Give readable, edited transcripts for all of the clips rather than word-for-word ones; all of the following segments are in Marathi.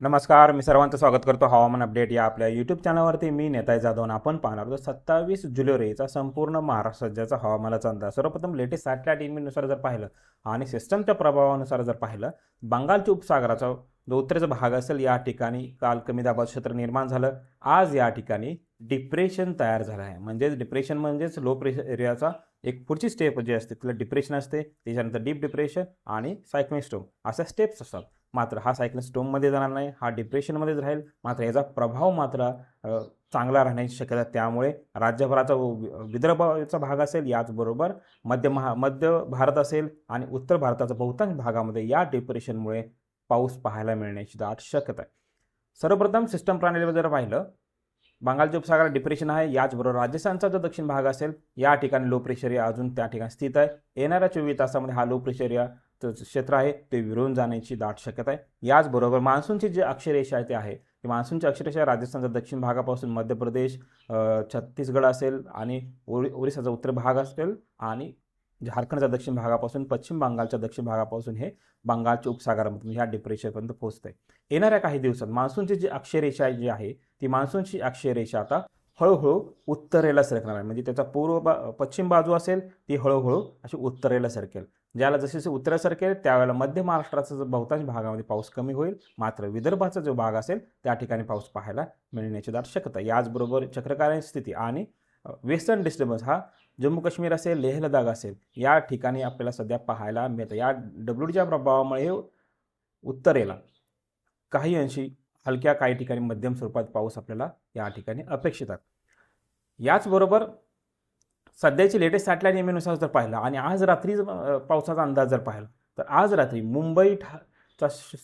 नमस्कार, मी सर्वांचं स्वागत करतो हवामान अपडेट या आपल्या यूट्यूब चॅनलवरती. मी नेताय जाधव आणि आपण पाहणार आहोत 27 जुलैचा संपूर्ण महाराष्ट्र राज्याचा हवामानाचा अंदाज. सर्वप्रथम लेटेस्ट सॅटेलाइट इमेजनुसार जर पाहिलं आणि सिस्टमच्या प्रभावानुसार जर पाहिलं, बंगालच्या उपसागराचा जो उत्तरेचा भाग असेल या ठिकाणी काल कमी दाबाचं क्षेत्र निर्माण झालं. आज या ठिकाणी डिप्रेशन तयार झालं आहे. म्हणजेच डिप्रेशन म्हणजेच लो प्रेशर एरियाचा एक पुढची स्टेप जी असते तिला डिप्रेशन असते, त्याच्यानंतर डीप डिप्रेशन आणि सायक्लोनिक स्टॉर्म अशा स्टेप्स असतात. मात्र हा सायक्लोनिक स्टॉर्ममध्ये जाणार नाही, हा डिप्रेशनमध्येच राहील. मात्र याचा प्रभाव मात्र चांगला राहण्याची शक्यता. त्यामुळे राज्यभराचा विदर्भाचा भाग असेल, याचबरोबर मध्य भारत असेल आणि उत्तर भारताच्या बहुतांश भागामध्ये या डिप्रेशनमुळे पाऊस पाहायला मिळण्याची दाट शक्यता आहे. सर्वप्रथम सिस्टम प्रणालीवर जर पाहिलं, बंगालच्या उपसागरात डिप्रेशन आहे, याचबरोबर राजस्थानचा जो दक्षिण भाग असेल या ठिकाणी लो प्रेशर एरिया अजून त्या ठिकाणी स्थित आहे. येणाऱ्या 24 तासामध्ये हा लो प्रेशर एरिया क्षेत्र आहे ते विरून जाण्याची दाट शक्यता आहे. याचबरोबर मान्सूनची जी अक्षरेषा आहे ते आहे की मान्सूनची अक्षरेषा राजस्थानच्या दक्षिण भागापासून मध्य प्रदेश, छत्तीसगड असेल आणि ओरिसाचा उत्तर भाग असेल आणि झारखंडच्या दक्षिण भागापासून पश्चिम बंगालच्या दक्षिण भागापासून हे बंगालच्या उपसागरामधून ह्या डिप्रेशनपर्यंत पोहोचत आहे. येणाऱ्या काही दिवसात मान्सूनची जी अक्षरेषा जी आहे ती मान्सूनची अक्षरेषा आता हळूहळू उत्तरेला सरकणार आहे. म्हणजे त्याचा पश्चिम बाजू असेल ती हळूहळू अशी उत्तरेला सरकेल. ज्याला जसे जसे उत्तरेला सरकेल त्यावेळेला मध्य महाराष्ट्राचा जो बहुतांश भागामध्ये पाऊस कमी होईल. मात्र विदर्भाचा जो भाग असेल त्या ठिकाणी पाऊस पाहायला मिळण्याची दाट शक्यता. याचबरोबर चक्रकालीन स्थिती आणि वेस्टर्न डिस्टर्बन्स हा जम्मू काश्मीर असेल, लेह लडाख असेल या ठिकाणी आपल्याला सध्या पाहायला मिळतं. या डब्ल्यूडीच्या प्रभावामुळे उत्तरेला काही अंशी हलक्या, काही ठिकाणी मध्यम स्वरूपात पाऊस आपल्याला या ठिकाणी अपेक्षित आहे. याचबरोबर सध्याची लेटेस्ट सॅटेलाइट इमेजनुसार जर पाहिलं आणि आज रात्री पावसाचा अंदाज जर पाहिला तर आज रात्री मुंबई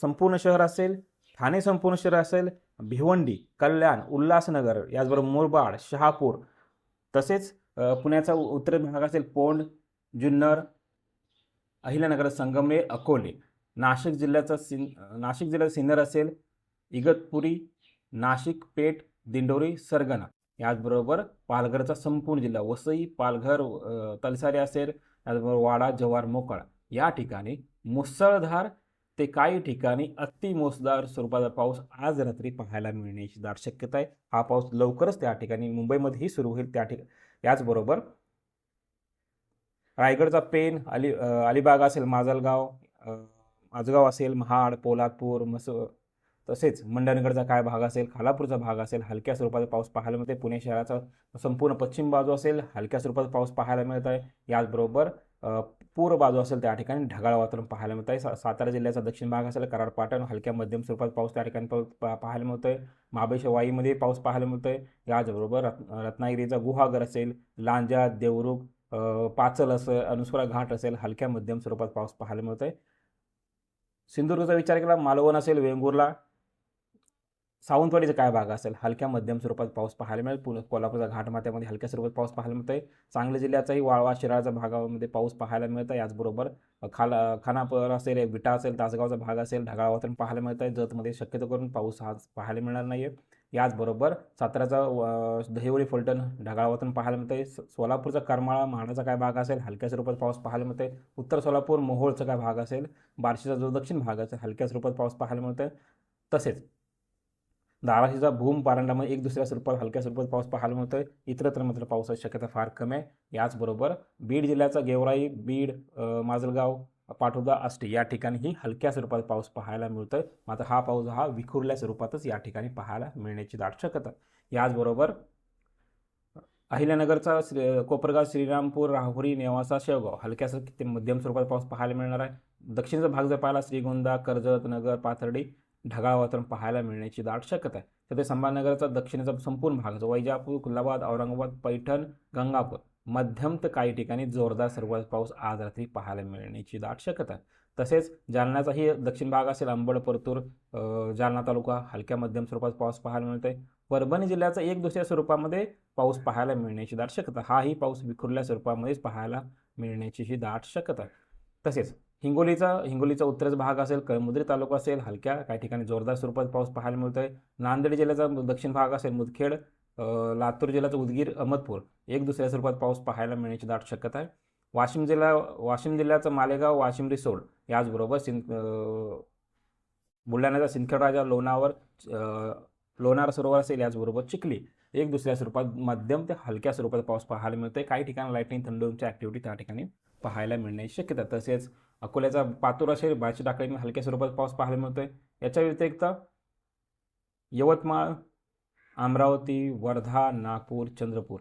संपूर्ण शहर असेल, ठाणे संपूर्ण शहर असेल, भिवंडी, कल्याण, उल्हासनगर, याचबरोबर मुरबाड, शहापूर, तसेच पुण्याचा उत्तर भाग असेल पोंड, जुन्नर, अहिल्यानगर, संगमनेर, अकोले, नाशिक जिल्ह्याचा सिन्नर असेल, इगतपुरी, नाशिक, पेठ, दिंडोरी, सरगणा, याचबरोबर पालघरचा संपूर्ण जिल्हा वसई, पालघर, तलसारी असेल, याचबरोबर वाडा, जव्हार, मोखाडा या ठिकाणी मुसळधार ते काही ठिकाणी अति मुसळधार स्वरूपाचा पाऊस आज रात्री पाहायला मिळण्याची दाट शक्यता आहे. हा पाऊस लवकरच त्या ठिकाणी मुंबईमध्येही सुरू होईल. त्या ठिकाणी याचबरोबर रायगडचा पेण, अलिबाग असेल, माझगाव असेल, महाड, पोलादपूर, तसेच मंडणगडचा काय भाग असेल, खालापूरचा भाग असेल, हलक्या स्वरूपाचा पाऊस पाहायला मिळते. पुणे शहराचा संपूर्ण पश्चिम बाजू असेल हलक्या स्वरूपाचा पाऊस पाहायला मिळत आहे. याचबरोबर पूर्व बाजू असेल त्या ठिकाणी ढगाळ वातावरण पाहायला मिळत आहे. सातारा जिल्ह्याचा दक्षिण भाग असेल, कराड, पाटण हलक्या मध्यम स्वरूपात पाऊस त्या ठिकाणी पाहायला मिळत आहे. महाबळेश्वर वाईमध्ये पाऊस पाहायला मिळत आहे. याचबरोबर रत्नागिरीचा गुहागर असेल, लांजा, देवरुख, पाचल असेल, अनुस्वरा घाट असेल, हलक्या मध्यम स्वरूपात पाऊस पाहायला मिळत आहे. सिंधुदुर्गचा विचार केला, मालवण असेल, वेंगुर्ला, सावंतवाडीचा काय भाग असेल, हलक्या मध्यम स्वरूपात पाऊस पाहायला मिळेल. कोल्हापूरच्या घाटमाथ्यामध्ये हलक्या स्वरूपात पाऊस पाहायला मिळत आहे. सांगली जिल्ह्याचाही वाळवा, शिराळाच्या भागामध्ये पाऊस पाहायला मिळत आहे. याचबरोबर खानापूर असेल, विटा असेल, तासगावचा भाग असेल, ढगाळ वातावरण पाहायला मिळत आहे. जतमध्ये शक्यतो करून पाऊस हा पाहायला मिळणार नाही आहे. याचबरोबर साताऱ्याचा दहिवडी, फलटण ढगाळ वातावरण पाहायला मिळत आहे. सोलापूरचा करमाळा, म्हाडाचा काय भाग असेल, हलक्या स्वरूपात पाऊस पाहायला मिळत आहे. उत्तर सोलापूर, मोहोळचा काय भाग असेल, बार्शीचा जो दक्षिण भाग असेल, हलक्या स्वरूपात पाऊस पाहायला मिळत आहे. तसेच धाराशीचा भूम, पारंडामध्ये एक दुसऱ्या स्वरूपात हलक्या स्वरूपात पाऊस पाहायला मिळतोय. इतरत्र मात्र पावसाची शक्यता फार कमी आहे. याचबरोबर बीड जिल्ह्याचा गेवराई, बीड, माजलगाव, पाटोदा, आष्टी या ठिकाणीही हलक्या स्वरूपात पाऊस पाहायला मिळतोय. मात्र हा पाऊस हा विखुरल्या स्वरूपातच या ठिकाणी पाहायला मिळण्याची दाट शक्यता. याचबरोबर अहिल्यानगरचा कोपरगाव, श्रीरामपूर, राहुरी, नेवासा, शेवगाव हलक्या ते मध्यम स्वरूपात पाऊस पाहायला मिळणार आहे. दक्षिणचा भाग जर पाहिला श्रीगोंदा, कर्जत, नगर, पाथर्डी ढगाळ वातावरण पाहायला मिळण्याची दाट शक्यता आहे. तर संभाजीनगरचा दक्षिणेचा संपूर्ण भाग वैजापूर, कुलाबाद, औरंगाबाद, पैठण, गंगापूर मध्यम तर काही ठिकाणी जोरदार स्वरूपात पाऊस आज रात्री पाहायला मिळण्याची दाट शक्यता आहे. तसेच जालन्याचाही दक्षिण भाग असेल, अंबड, परतूर, जालना तालुका हलक्या मध्यम स्वरूपात पाऊस पाहायला मिळतोय. परभणी जिल्ह्याचा एक दुसऱ्या स्वरूपामध्ये पाऊस पाहायला मिळण्याची दाट शक्यता. हाही पाऊस विखुरल्या स्वरूपामध्येच पाहायला मिळण्याची ही दाट शक्यता आहे. तसेच हिंगोलीचा उत्तरेचा भाग असेल, कळमुद्री तालुका असेल, हलक्या काही ठिकाणी जोरदार स्वरूपात पाऊस पाहायला मिळतोय. नांदेड जिल्ह्याचा दक्षिण भाग असेल, मुदखेड, लातूर जिल्ह्याचा उदगीर, अहमदपूर एक दुसऱ्या स्वरूपात पाऊस पाहायला मिळण्याची दाट शक्यता आहे. वाशिम जिल्ह्याचा मालेगाव, वाशिम, रिसोड याचबरोबर बुलढाण्याचा सिंदखेडराजा, लोणार सरोवर असेल, याचबरोबर चिखली एक दुसऱ्या स्वरूपात मध्यम ते हलक्या स्वरूपात पाऊस पाहायला मिळतोय. काही ठिकाणी लाईटनिंग थंडीची ॲक्टिव्हिटी त्या ठिकाणी पाहायला मिळण्याची शक्यता. तसेच अकोल्याचा पातूर असेल, बाची टाकळी हलक्या स्वरूपात पाऊस पाहायला मिळतोय. याच्या व्यतिरिक्त यवतमाळ, अमरावती, वर्धा, नागपूर, चंद्रपूर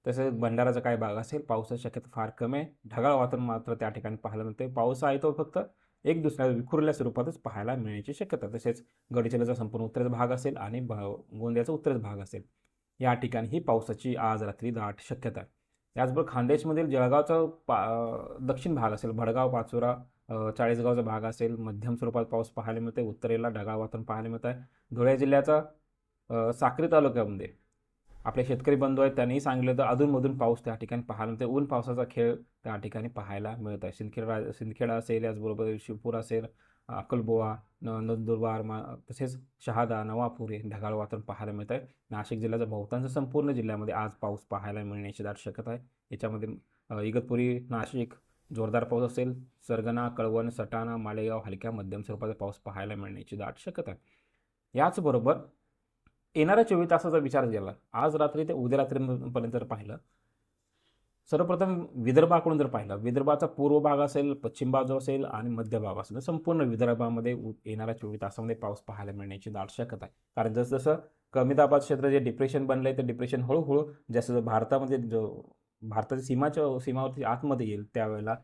तसेच भंडाराचा काही भाग असेल पावसाची शक्यता फार कमी आहे. ढगाळ वातावरण मात्र त्या ठिकाणी पाहायला मिळते. पाऊस आहे तो फक्त एक दुसऱ्या विखुरल्या स्वरूपातच पाहायला मिळण्याची शक्यता. तसेच गडचिरोलीचा संपूर्ण उत्तरेचा भाग असेल आणि गोंदियाचा उत्तरेचा भाग असेल, या ठिकाणी ही पावसाची आज रात्री दाट शक्यता आहे. त्याचबरोबर खानदेशमधील जळगावचा दक्षिण भाग असेल, भडगाव, पाचोरा, चाळीसगावचा भाग असेल, मध्यम स्वरूपात पाऊस पाहायला मिळते. उत्तरेला ढगाळ वातावरण पाहायला मिळत आहे. धुळे जिल्ह्याचा साक्री तालुक्यामध्ये आपले शेतकरी बंधू आहेत, त्यांनी सांगितलं तर अधूनमधून पाऊस त्या ठिकाणी पाहायला मिळते. ऊन पावसाचा खेळ त्या ठिकाणी पाहायला मिळत आहे. सिंदखेडा असेल, याचबरोबर शिवपूर असेल, अक्कलबोळा, नंदुरबार, तसेच शहादा, नवापूर हे ढगाळ वातावरण पाहायला मिळत आहे. नाशिक जिल्ह्याचा बहुतांश संपूर्ण जिल्ह्यामध्ये आज पाऊस पाहायला मिळण्याची दाट शक्यता आहे. याच्यामध्ये इगतपुरी, नाशिक जोरदार पाऊस असेल. सरगणा, कळवण, सटाणा, मालेगाव हलक्या मध्यम स्वरूपाचा पाऊस पाहायला मिळण्याची दाट शक्यता आहे. याचबरोबर येणाऱ्या 24 तासाचा विचार केला, आज रात्री ते उद्या रात्रीपर्यंत जर पाहिलं, सर्वप्रथम विदर्भाकडून जर पाहिलं, विदर्भाचा पूर्व भाग असेल, पश्चिम बाजू असेल आणि मध्य भाग असेल, संपूर्ण विदर्भामध्ये येणाऱ्या 24 तासामध्ये पाऊस पाहायला मिळण्याची दाट शक्यता आहे. कारण जसं कमी दाबाचं क्षेत्र जे डिप्रेशन बनलं आहे, ते डिप्रेशन हळूहळू जसं भारतामध्ये भारताच्या सीमावरती आतमध्ये येईल, त्यावेळेला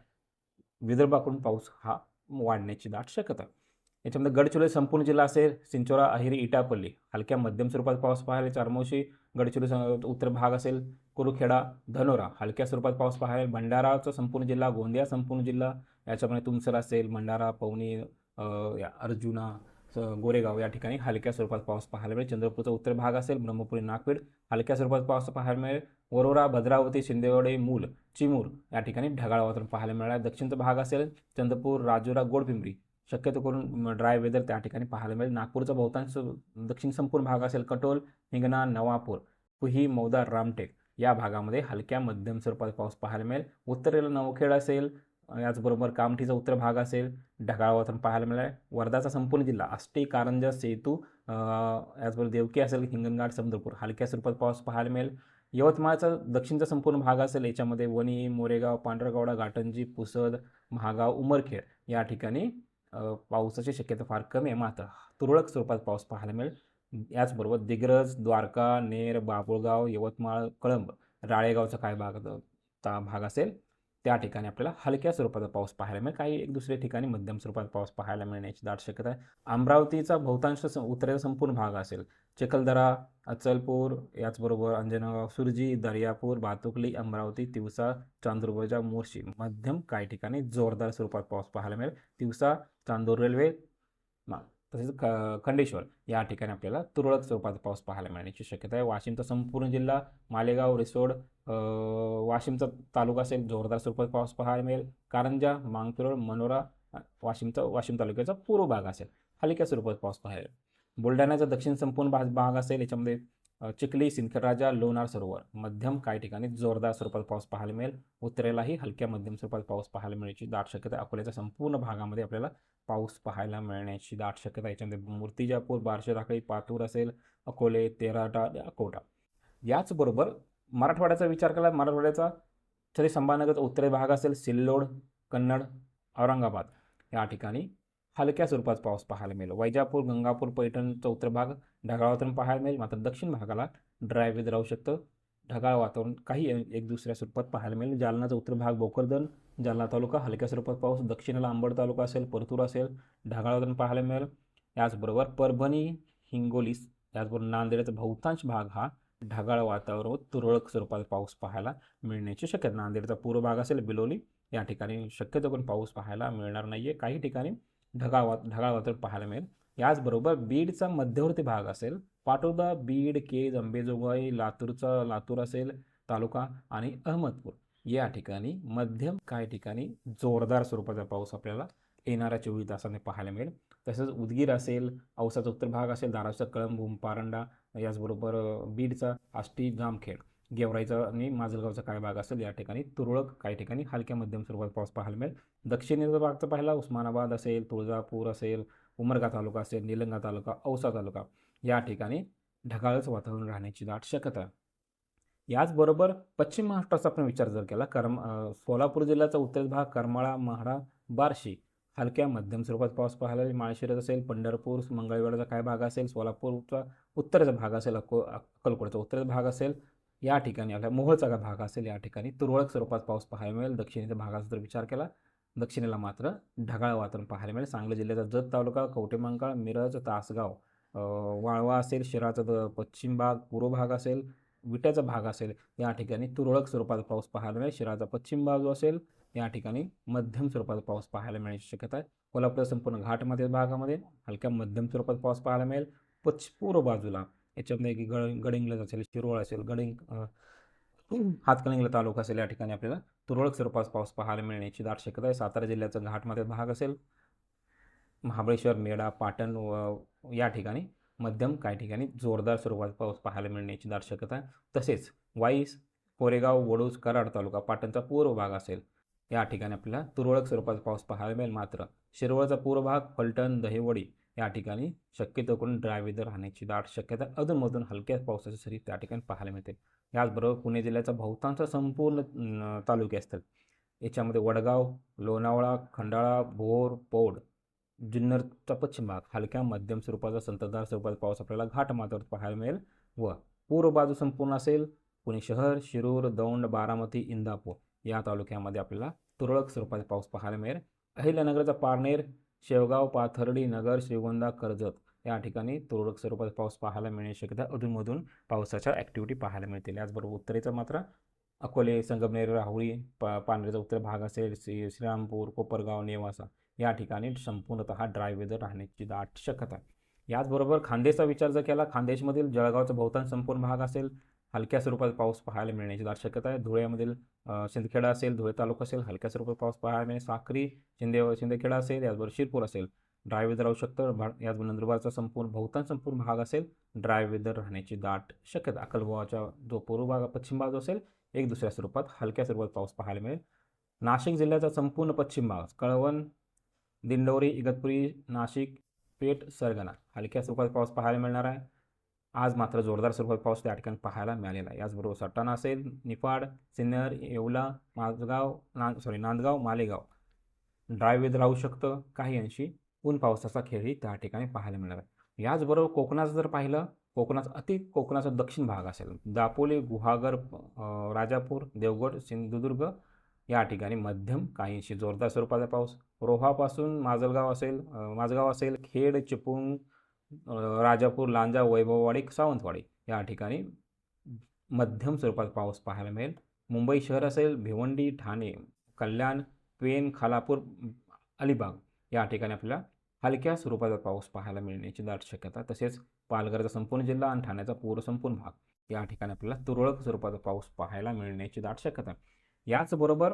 विदर्भाकडून पाऊस हा वाढण्याची दाट शक्यता आहे. याच्यामध्ये गडचिरोली संपूर्ण जिल्हा असेल, चिंचोरा, अहेरी, इटापल्ली हलक्या मध्यम स्वरूपात पाऊस पाहायला, चारमोशी, गडचिरोली उत्तर भाग असेल, कुरुखेडा, धनोरा हलक्या स्वरूपात पाऊस पाहायला, भंडाराचा संपूर्ण जिल्हा, गोंदिया संपूर्ण जिल्हा, याच्यामध्ये तुमसर असेल, भंडारा, पवनी, अर्जुना, गोरेगाव या ठिकाणी हलक्या स्वरूपात पाऊस पाहायला मिळेल. चंद्रपूरचा उत्तर भाग असेल, ब्रह्मपुरी, नागपीठ हलक्या स्वरूपात पाऊस पाहायला मिळेल. वरोरा, भद्रावती, शिंदेवाडी, मूल, चिमूर या ठिकाणी ढगाळ वातावरण पाहायला मिळेल. दक्षिणचा भाग असेल, चंद्रपूर, राजुरा, गोडपिंपरी शक्यतो करून ड्राय वेदर त्या ठिकाणी पाहायला मिळेल. नागपूरचा बहुतांश दक्षिण संपूर्ण भाग असेल, कटोल, हिंगणा, नवापूर, कुही, मौदा, रामटेक या भागामध्ये हलक्या मध्यम स्वरूपात पाऊस पाहायला मिळेल. उत्तरेला नवखेड असेल, याचबरोबर कामठीचा उत्तर भाग असेल, ढगाळ वातावरण पाहायला मिळेल. वर्धाचा संपूर्ण जिल्हा, आष्टी, कारंजा, सेतू, याचबरोबर देवकी असेल, हिंगणघाट, चंद्रपूर हलक्या स्वरूपात पाऊस पाहायला मिळेल. यवतमाळचा दक्षिणचा संपूर्ण भाग असेल, याच्यामध्ये वणी, मोरेगाव, पांढरकवडा, घाटंजी, पुसद, महागाव, उमरखेड या ठिकाणी पावसाची शक्यता फार कमी आहे, मात्र तुरळक स्वरूपात पाऊस पाहायला मिळेल. याचबरोबर दिग्रज, द्वारका, नेर, बाभुळगाव, यवतमाळ, कळंब, राळेगावचा काय भाग असेल, त्या ठिकाणी आपल्याला हलक्या स्वरूपाचा पाऊस पाहायला मिळेल. काही एक दुसऱ्या ठिकाणी मध्यम स्वरूपात पाऊस पाहायला मिळण्याची दाट शक्यता आहे. अमरावतीचा बहुतांश उत्तरेचा संपूर्ण भाग असेल, चिखलदरा, अचलपूर, याचबरोबर अंजनगाव, सुरजी, दर्यापूर, भातुकली, अमरावती, तिवसा, चांदूरबाजा, मोर्शी मध्यम काही ठिकाणी जोरदार स्वरूपात पाऊस पाहायला मिळेल. तिवसा, चांदूर रेल्वे, तसेच खंडेश्वर या ठिकाणी आपल्याला तुरळक स्वरूपात पाऊस पाहायला मिळण्याची शक्यता आहे. वाशिमचा संपूर्ण जिल्हा, मालेगाव, रिसोड, वाशिमचा तालुका असेल, जोरदार स्वरूपात पाऊस पाहायला मिळेल. कारंजा, मांगपिरोळ, मनोरा, वाशिम तालुक्याचा पूर्व भाग असेल, हलक्या स्वरूपात पाऊस पाहायला. बुलढाण्याचा दक्षिण संपूर्ण भाग असेल, याच्यामध्ये चिखली, सिंदखेडराजा, लोणार सरोवर मध्यम काही ठिकाणी जोरदार स्वरूपात पाऊस पाहायला मिळेल. उत्तरेलाही हलक्या मध्यम स्वरूपात पाऊस पाहायला मिळण्याची दाट शक्यता आहे. अकोल्याच्या संपूर्ण भागामध्ये आपल्याला पाऊस पाहायला मिळण्याची दाट शक्यता आहे. याच्यामध्ये मूर्तिजापूर, बार्शी, टाकळी, पातूर असेल, अकोले, तेराटा, अकोटा. याचबरोबर मराठवाड्याचा विचार केला, मराठवाड्याचा तरी संभाजीनगरचा उत्तरे भाग असेल, सिल्लोड, कन्नड, औरंगाबाद या ठिकाणी हलक्या स्वरूपात पाऊस पाहायला मिळेल. वैजापूर, गंगापूर, पैठणचा उत्तर भाग ढगाळ वातावरण पाहायला मिळेल, मात्र दक्षिण भागाला ड्राय वेदर राहू शकतं. ढगाळ वातावरण काही एक दुसऱ्या स्वरूपात पाहायला मिळेल. जालनाचा उत्तर भाग, भोकरदन, जालना तालुका हलक्या स्वरूपात पाऊस. दक्षिणेला अंबड तालुका असेल, परतूर असेल, ढगाळ वातावरण पाहायला मिळेल. याचबरोबर परभणी, हिंगोली, याचबरोबर नांदेडचा बहुतांश भाग हा ढगाळ वातावरण तुरळक स्वरूपात पाऊस पाहायला मिळण्याची शक्यता. नांदेडचा पूर्व भाग असेल, बिलोली या ठिकाणी शक्यतो करून पाऊस पाहायला मिळणार नाही आहे. काही ठिकाणी ढगाळ वातावरण पाहायला मिळेल. याचबरोबर बीडचा मध्यवर्ती भाग असेल, पाटोदा, बीड, केज, अंबेजोगाई, लातूर असेल तालुका आणि अहमदपूर या ठिकाणी मध्यम काही ठिकाणी जोरदार स्वरूपाचा पाऊस आपल्याला येणाऱ्या 24 तासांनी पाहायला मिळेल. तसेच उदगीर असेल, औसाचा उत्तर भाग असेल, धाराशिव, कळंब, पारंडा, याचबरोबर बीडचा आष्टी, जामखेड, गेवराईचा आणि माजलगावचा काही भाग असेल, या ठिकाणी तुरळक काही ठिकाणी हलक्या मध्यम स्वरूपात पाऊस पाहायला मिळेल. दक्षिणेचा भागचा पाहिला, उस्मानाबाद असेल, तुळजापूर असेल, उमरगा तालुका असेल, निलंगा तालुका, औसा तालुका या ठिकाणी ढगाळच वातावरण राहण्याची दाट शक्यता आहे. याचबरोबर पश्चिम महाराष्ट्राचा आपण विचार जर केला, सोलापूर जिल्ह्याचा उत्तर भाग, करमाळा, म्हाडा, बार्शी हलक्या मध्यम स्वरूपात पाऊस पाहायला मिळेल. माळशिरस असेल, पंढरपूर, मंगळवेढाचा काय भाग असेल, सोलापूरचा उत्तरेचा भाग असेल, अक्कलकोटचा उत्तरेचा भाग असेल, या ठिकाणी आपल्या मोहोळचा भाग असेल, या ठिकाणी तुरळक स्वरूपात पाऊस पाहायला मिळेल. दक्षिणेच्या भागाचा जर विचार केला, दक्षिणेला मात्र ढगाळ वातावरण पाहायला मिळेल. सांगली जिल्ह्याचा जत तालुका, कवठेमहांकाळ, मिरज, तासगाव, वाळवा असेल, शिराचा पश्चिम भाग, पूर्व भाग असेल, विट्याचा भाग असेल, या ठिकाणी तुरळक स्वरूपात पाऊस पाहायला मिळेल. शिराचा पश्चिम बाजू असेल, या ठिकाणी मध्यम स्वरूपात पाऊस पाहायला मिळण्याची शक्यता आहे. कोल्हापूर संपूर्ण घाटमध्ये भागामध्ये हलक्या मध्यम स्वरूपात पाऊस पाहायला मिळेल. पूर्व बाजूला याच्यामध्ये गडिंग्लज असेल, शिरोळ असेल, हातकणंगले तालुका असेल, या ठिकाणी आपल्याला तुरळक स्वरूपात पाऊस पाहायला मिळण्याची दाट शक्यता आहे. सातारा जिल्ह्याचा घाटमध्ये भाग असेल, महाबळेश्वर, मेढा, पाटण या ठिकाणी मध्यम, काही ठिकाणी जोरदार स्वरूपात पाऊस पाहायला मिळण्याची दाट शक्यता आहे. तसेच वाईस, कोरेगाव, वडूज, कराड तालुका, पाटणचा पूर्व भाग असेल, या ठिकाणी आपल्याला तुरळक स्वरूपात पाऊस पाहायला मिळेल. मात्र शिरवळचा पूर्व भाग, फलटण, दहिवडी या ठिकाणी शक्यतो करून ड्राय वेदर राहण्याची दाट शक्यता, अधूनमधून हलक्या पावसाची सरी त्या ठिकाणी पाहायला मिळते. याचबरोबर पुणे जिल्ह्याचा बहुतांश संपूर्ण तालुके असतात. याच्यामध्ये वडगाव, लोणावळा, खंडाळा, भोर, पौड, जुन्नरचा पश्चिम भाग हलक्या मध्यम स्वरूपाचा संततधार स्वरूपात पाऊस आपल्याला घाट माथ्यावर पाहायला मिळेल. व पूर्व बाजू संपूर्ण असेल, पुणे शहर, शिरूर, दौंड, बारामती, इंदापूर या तालुक्यामध्ये आपल्याला तुरळक स्वरूपात पाऊस पाहायला मिळेल. अहिल्यानगरचा पारनेर, शेवगाव, पाथर्डी, नगर, श्रीगोंदा, कर्जत या ठिकाणी तुरळक स्वरूपात पाऊस पाहायला मिळण्याची शक्यता, अधूनमधून पावसाच्या ॲक्टिव्हिटी पाहायला मिळतील. याचबरोबर उत्तरेचा मात्र अकोले, संगमनेर, राहुरी, पारनेरचा उत्तर भाग असेल, श्रीरामपूर, कोपरगाव, नेवासा या ठिकाणी संपूर्णतः ड्राय वेदर राहण्याची दाट शक्यता आहे. याचबरोबर खान्देशचा विचार जर केला, खान्देशमधील जळगावचा बहुतांश संपूर्ण भाग असेल, हलक्या स्वरूपात पाऊस पाहायला मिळण्याची दाट शक्यता आहे. धुळ्यामधील शिंदखेडा असेल, धुळे तालुका असेल, हलक्या स्वरूपात पाऊस पाहायला मिळेल. साक्री, शिंदखेडा असेल, याचबरोबर शिरपूर असेल, ड्राय वेदर राहू शकतं. याचबरोबर नंदुरबारचा बहुतांश संपूर्ण भाग असेल, ड्राय वेदर राहण्याची दाट शक्यता. अक्कलकोटचा जो पूर्व भाग, पश्चिम बाजू असेल, एक दुसऱ्या स्वरूपात हलक्या स्वरूपात पाऊस पाहायला मिळेल. नाशिक जिल्ह्याचा संपूर्ण पश्चिम भाग, कळवण, दिंडोरी, इगतपुरी, नाशिक, पेठ, सरगणा हलक्या स्वरूपात पाऊस पाहायला मिळणार आहे. आज मात्र जोरदार स्वरूपात पाऊस त्या ठिकाणी पाहायला मिळालेला आहे. याचबरोबर सटाणा असेल, निफाड, सिन्नर, येवला, नांदगाव, मालेगाव ड्राय वेदर राहू शकतं. काही अंशी ऊन पावसाचा खेळही त्या ठिकाणी पाहायला मिळणार आहे. याचबरोबर कोकणाचं जर पाहिलं, कोकणाचा दक्षिण भाग असेल, दापोली, गुहागर, राजापूर, देवगड, सिंधुदुर्ग या ठिकाणी मध्यम, काहींशी जोरदार स्वरूपाचा पाऊस. रोहापासून माझगाव असेल, खेड, चिपळूण, राजापूर, लांजा, वैभववाडी, सावंतवाडी या ठिकाणी मध्यम स्वरूपात पाऊस पाहायला मिळेल. मुंबई शहर असेल, भिवंडी, ठाणे, कल्याण, पेण, खालापूर, अलिबाग या ठिकाणी आपल्याला हलक्या स्वरूपाचा पाऊस पाहायला मिळण्याची दाट शक्यता. तसेच पालघरचा संपूर्ण जिल्हा आणि ठाण्याचा पूर्व संपूर्ण भाग या ठिकाणी आपल्याला तुरळक स्वरूपाचा पाऊस पाहायला मिळण्याची दाट शक्यता. याचबरोबर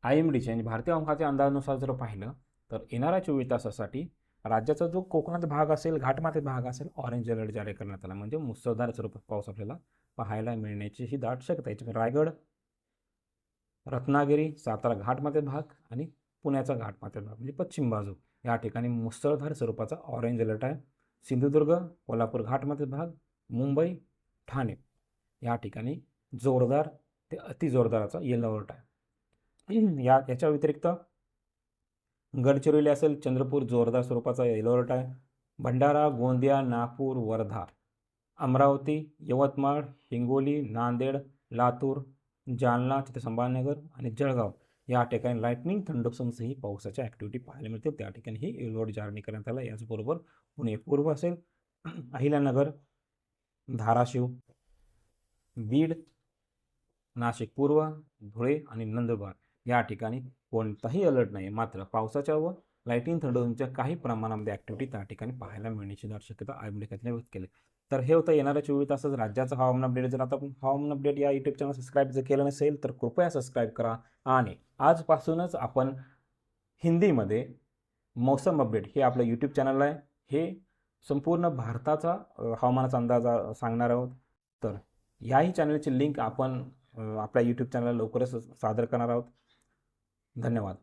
IMDचे म्हणजे भारतीय हवामानाच्या अंदाजानुसार जर पाहिलं तर येणाऱ्या 24 तासासाठी राज्याचा जो कोकणात भाग असेल, घाटमाथ्याचा भाग असेल, ऑरेंज अलर्ट जारी करण्यात आला, म्हणजे मुसळधार स्वरूपात पाऊस आपल्याला पाहायला मिळण्याची ही दाट शक्यता. याच्यामध्ये रायगड, रत्नागिरी, सातारा घाटमाथ्याचा भाग आणि पुण्याचा घाटमाथ्याचा भाग म्हणजे पश्चिम बाजू या ठिकाणी मुसळधार स्वरूपाचा ऑरेंज अलर्ट आहे. सिंधुदुर्ग, कोल्हापूर घाटमाथ्याचा भाग, मुंबई, ठाणे या ठिकाणी जोरदार ते अतिजोरदाराचा येलो अलर्ट आहे. याच्या व्यतिरिक्त गडचिरोली असेल, चंद्रपूर जोरदार स्वरूपाचा येलो अलर्ट आहे. भंडारा, गोंदिया, नागपूर, वर्धा, अमरावती, यवतमाळ, हिंगोली, नांदेड, लातूर, जालना, तिथे संभाजीनगर आणि जळगाव या ठिकाणी लाईटनिंग, थंडरस्टॉर्मसही पावसाच्या ॲक्टिव्हिटी पाहायला मिळते. त्या ठिकाणी ही येलो अलर्ट जारी करण्यात आला. याचबरोबर पुणे पूर्व असेल, अहिल्यानगर, धाराशिव, बीड, नाशिक पूर्व, धुळे आणि नंदुरबार या ठिकाणी कोणताही अलर्ट नाही. मात्र पावसाच्या व लाईटिंग थंडरस्टॉर्मच्या काही प्रमाणामध्ये ॲक्टिव्हिटी त्या ठिकाणी पाहायला मिळण्याची दाट शक्यता IMD खात्याने व्यक्त केली. तर हे होतं येणाऱ्या 24 तासात राज्याचं हवामान अपडेट. जर आता हवामान अपडेट या यूट्यूब चॅनल सबस्क्राईब जर केलं नसेल तर कृपया सबस्क्राईब करा. आणि आजपासूनच आपण हिंदीमध्ये मौसम अपडेट हे आपलं यूट्यूब चॅनल आहे, हे संपूर्ण भारताचा हवामानाचा अंदाज सांगणार आहोत. तर याही चॅनलची लिंक आपण आपल्या यूट्यूब चॅनलला लवकरच सादर करणार आहोत. धन्यवाद.